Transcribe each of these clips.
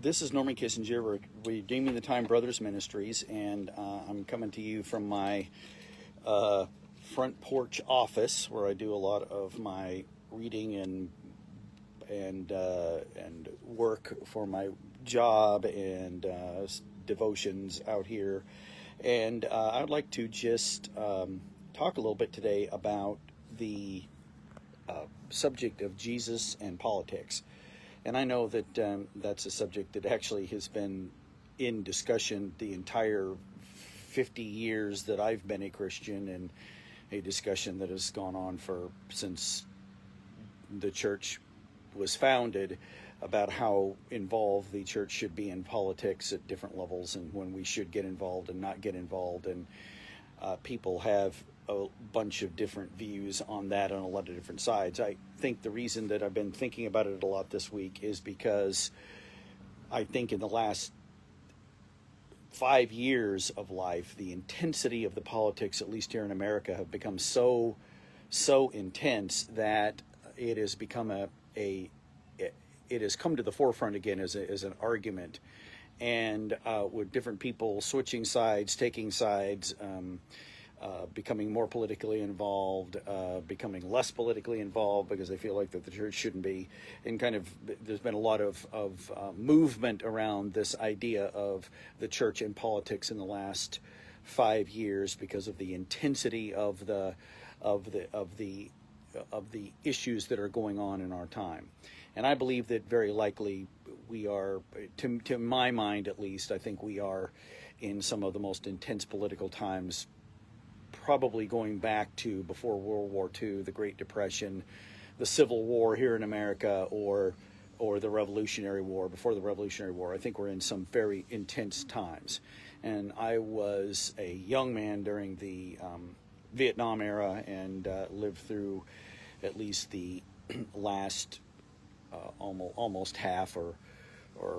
This is Norman Kissinger. We're Redeeming the Time Brothers Ministries, and I'm coming to you from my front porch office, where I do a lot of my reading and work for my job and devotions out here. And I would like to just talk a little bit today about the subject of Jesus and politics. And I know that that's a subject that actually has been in discussion the entire 50 years that I've been a Christian, and a discussion that has gone on since the church was founded, about how involved the church should be in politics at different levels, and when we should get involved and not get involved. And people have a bunch of different views on that on a lot of different sides. I think the reason that I've been thinking about it a lot this week is because I think in the last 5 years of life, the intensity of the politics, at least here in America, have become so intense that it has become it has come to the forefront again as an argument, and with different people switching sides, taking sides, becoming more politically involved, becoming less politically involved because they feel like that the church shouldn't be, and kind of there's been a lot of movement around this idea of the church and politics in the last 5 years because of the intensity of the issues that are going on in our time. And I believe that very likely we are, to my mind at least, I think we are in some of the most intense political times, probably going back to before World War II, the Great Depression, the Civil War here in America, or the Revolutionary War, before the Revolutionary War. I think we're in some very intense times. And I was a young man during the Vietnam era, and lived through at least the last almost half or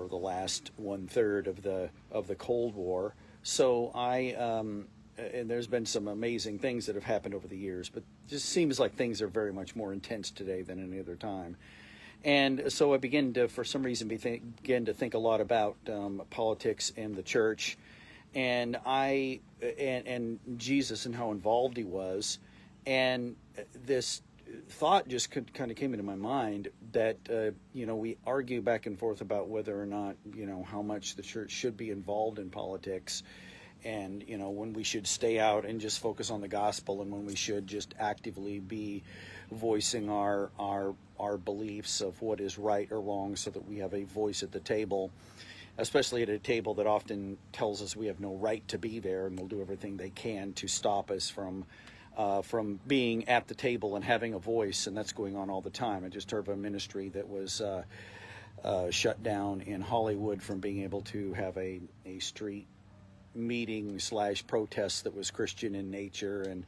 the last 1/3 of the Cold War. So and there's been some amazing things that have happened over the years, but it just seems like things are very much more intense today than any other time. And so I begin to, for some reason, begin to think a lot about politics and the church, and and Jesus and how involved he was. And this thought just kind of came into my mind that we argue back and forth about whether or not how much the church should be involved in politics, and when we should stay out and just focus on the gospel, and when we should just actively be voicing our beliefs of what is right or wrong, so that we have a voice at the table, especially at a table that often tells us we have no right to be there, and will do everything they can to stop us from being at the table and having a voice. And that's going on all the time. I just heard of a ministry that was shut down in Hollywood from being able to have a street meeting / protest that was Christian in nature, and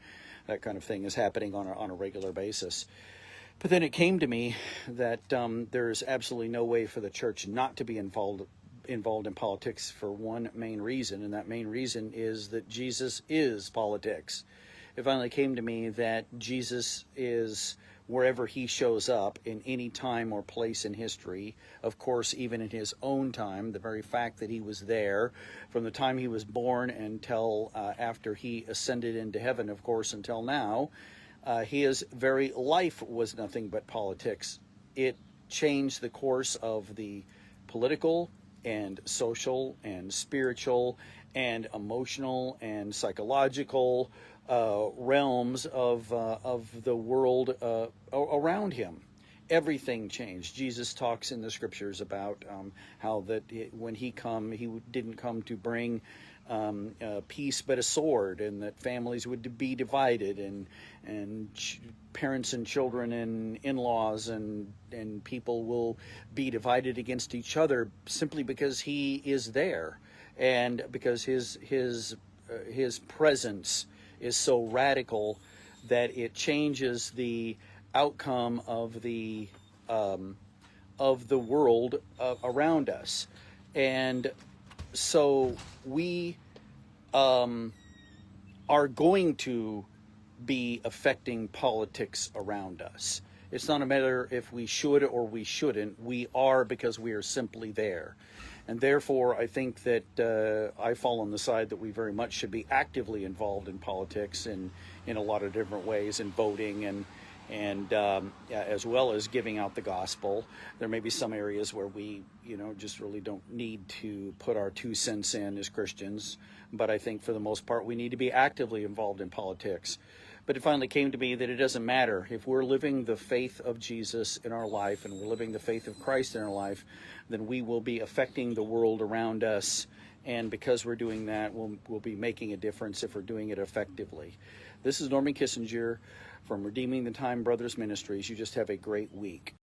that kind of thing is happening on a regular basis. But then it came to me that there's absolutely no way for the church not to be involved in politics, for one main reason, and that main reason is that Jesus is politics. It finally came to me that Jesus is wherever he shows up in any time or place in history. Of course, even in his own time, the very fact that he was there from the time he was born until after he ascended into heaven, of course, until now, his very life was nothing but politics. It changed the course of the political and social and spiritual and emotional and psychological realms of the world around him. Everything changed. Jesus talks in the scriptures about how that when he didn't come to bring peace but a sword, and that families would be divided, and parents and children and in-laws and people will be divided against each other simply because he is there, and because his presence is so radical that it changes the outcome of the world around us. And so we are going to be affecting politics around us. It's not a matter if we should or we shouldn't. We are, because we are simply there. And therefore, I think that I fall on the side that we very much should be actively involved in politics in a lot of different ways, in voting and as well as giving out the gospel. There may be some areas where we, just really don't need to put our 2 cents in as Christians. But I think for the most part, we need to be actively involved in politics. But it finally came to me that it doesn't matter. If we're living the faith of Jesus in our life and we're living the faith of Christ in our life, then we will be affecting the world around us. And because we're doing that, we'll be making a difference if we're doing it effectively. This is Norman Kissinger from Redeeming the Time Brothers Ministries. You just have a great week.